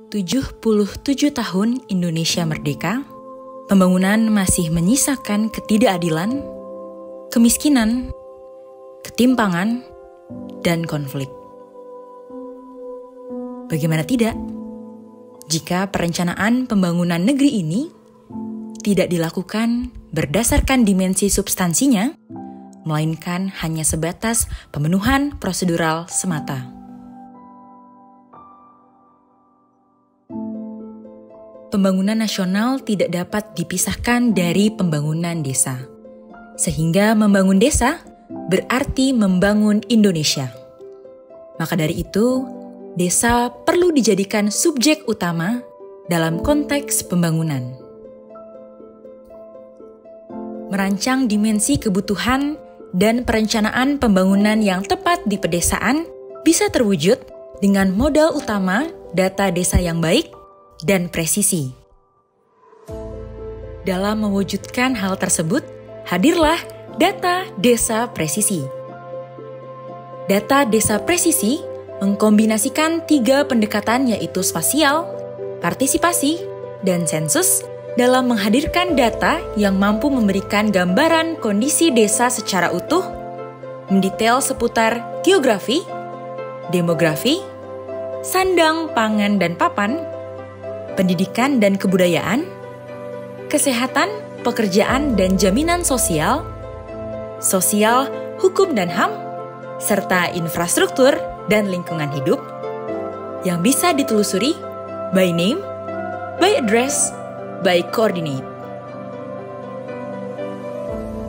77 tahun Indonesia merdeka, pembangunan masih menyisakan ketidakadilan, kemiskinan, ketimpangan, dan konflik. Bagaimana tidak, jika perencanaan pembangunan negeri ini tidak dilakukan berdasarkan dimensi substansinya, melainkan hanya sebatas pemenuhan prosedural semata. Pembangunan nasional tidak dapat dipisahkan dari pembangunan desa. Sehingga membangun desa berarti membangun Indonesia. Maka dari itu, desa perlu dijadikan subjek utama dalam konteks pembangunan. Merancang dimensi kebutuhan dan perencanaan pembangunan yang tepat di pedesaan bisa terwujud dengan modal utama data desa yang baik dan presisi. Dalam mewujudkan hal tersebut, hadirlah data desa presisi. Data desa presisi mengkombinasikan 3 pendekatan yaitu spasial, partisipasi, dan sensus dalam menghadirkan data yang mampu memberikan gambaran kondisi desa secara utuh, mendetail seputar geografi, demografi, sandang, pangan, dan papan, pendidikan dan kebudayaan, kesehatan, pekerjaan dan jaminan sosial, sosial, hukum dan HAM, serta infrastruktur dan lingkungan hidup yang bisa ditelusuri by name, by address, by coordinate.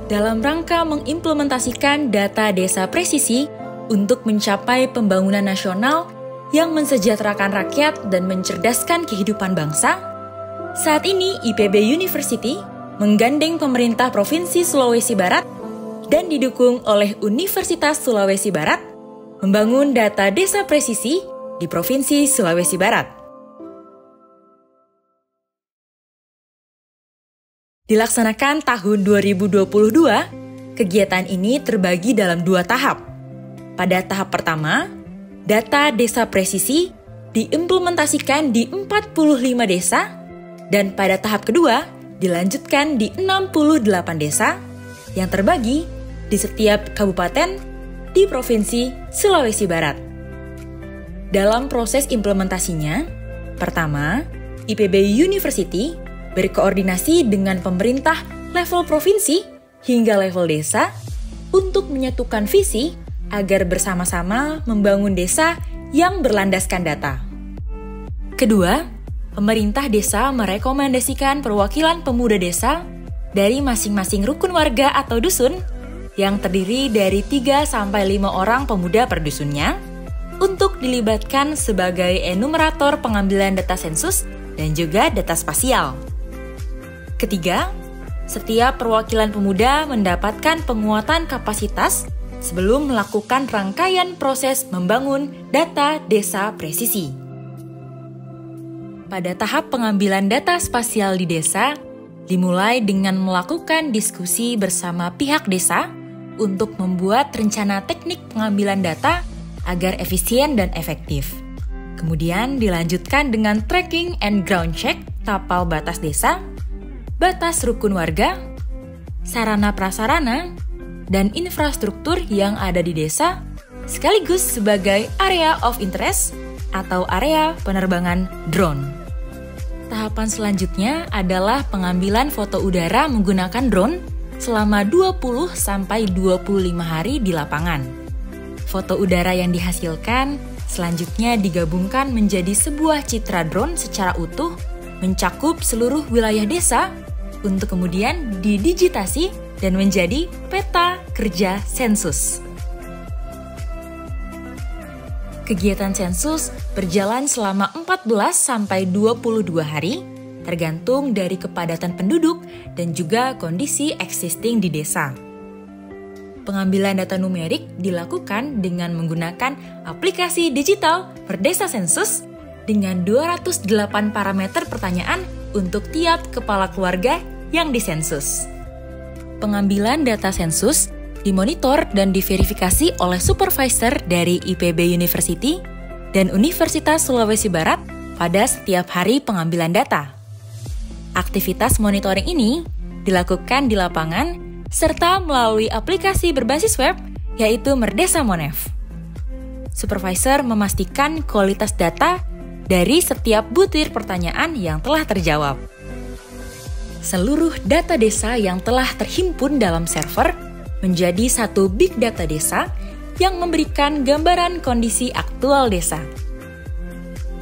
Dalam rangka mengimplementasikan data desa presisi untuk mencapai pembangunan nasional yang mensejahterakan rakyat dan mencerdaskan kehidupan bangsa, saat ini IPB University menggandeng pemerintah Provinsi Sulawesi Barat dan didukung oleh Universitas Sulawesi Barat membangun data desa presisi di Provinsi Sulawesi Barat. Dilaksanakan tahun 2022, kegiatan ini terbagi dalam 2 tahap. Pada tahap pertama, data desa presisi diimplementasikan di 45 desa, dan pada tahap kedua dilanjutkan di 68 desa yang terbagi di setiap kabupaten di Provinsi Sulawesi Barat. Dalam proses implementasinya, pertama, IPB University berkoordinasi dengan pemerintah level provinsi hingga level desa untuk menyatukan visi agar bersama-sama membangun desa yang berlandaskan data. Kedua, pemerintah desa merekomendasikan perwakilan pemuda desa dari masing-masing rukun warga atau dusun yang terdiri dari 3-5 orang pemuda per dusunnya untuk dilibatkan sebagai enumerator pengambilan data sensus dan juga data spasial. Ketiga, setiap perwakilan pemuda mendapatkan penguatan kapasitas sebelum melakukan rangkaian proses membangun data desa presisi. Pada tahap pengambilan data spasial di desa, dimulai dengan melakukan diskusi bersama pihak desa untuk membuat rencana teknik pengambilan data agar efisien dan efektif. Kemudian dilanjutkan dengan tracking and ground check tapal batas desa, batas rukun warga, sarana prasarana, dan infrastruktur yang ada di desa, sekaligus sebagai area of interest atau area penerbangan drone. Tahapan selanjutnya adalah pengambilan foto udara menggunakan drone selama 20-25 hari di lapangan. Foto udara yang dihasilkan selanjutnya digabungkan menjadi sebuah citra drone secara utuh mencakup seluruh wilayah desa untuk kemudian didigitasi dan menjadi peta kerja sensus. Kegiatan sensus berjalan selama 14-22 hari, tergantung dari kepadatan penduduk dan juga kondisi existing di desa. Pengambilan data numerik dilakukan dengan menggunakan aplikasi digital Perdesa Sensus dengan 208 parameter pertanyaan untuk tiap kepala keluarga yang disensus. Pengambilan data sensus dimonitor dan diverifikasi oleh supervisor dari IPB University dan Universitas Sulawesi Barat pada setiap hari pengambilan data. Aktivitas monitoring ini dilakukan di lapangan serta melalui aplikasi berbasis web, yaitu Merdesa Monef. Supervisor memastikan kualitas data dari setiap butir pertanyaan yang telah terjawab. Seluruh data desa yang telah terhimpun dalam server menjadi satu big data desa yang memberikan gambaran kondisi aktual desa.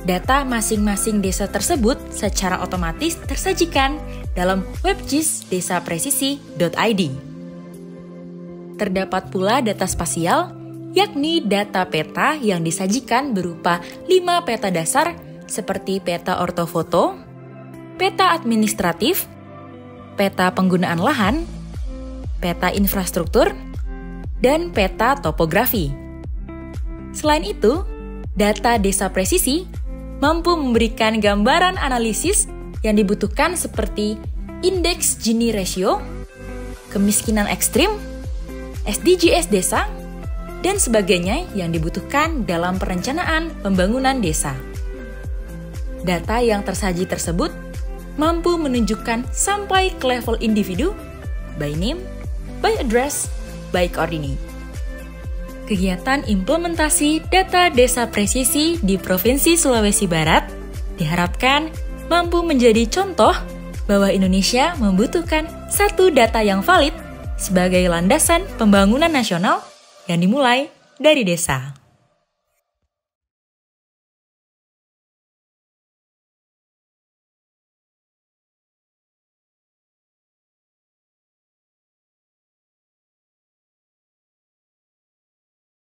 Data masing-masing desa tersebut secara otomatis tersajikan dalam WebGIS desapresisi.id. Terdapat pula data spasial, yakni data peta yang disajikan berupa 5 peta dasar seperti peta ortofoto, peta administratif, peta penggunaan lahan, peta infrastruktur, dan peta topografi. Selain itu, data desa presisi mampu memberikan gambaran analisis yang dibutuhkan seperti indeks Gini ratio, kemiskinan ekstrim, SDGs desa, dan sebagainya yang dibutuhkan dalam perencanaan pembangunan desa. Data yang tersaji tersebut mampu menunjukkan sampai ke level individu, by name, by address, by coordinate. Kegiatan implementasi data desa presisi di Provinsi Sulawesi Barat diharapkan mampu menjadi contoh bahwa Indonesia membutuhkan satu data yang valid sebagai landasan pembangunan nasional yang dimulai dari desa.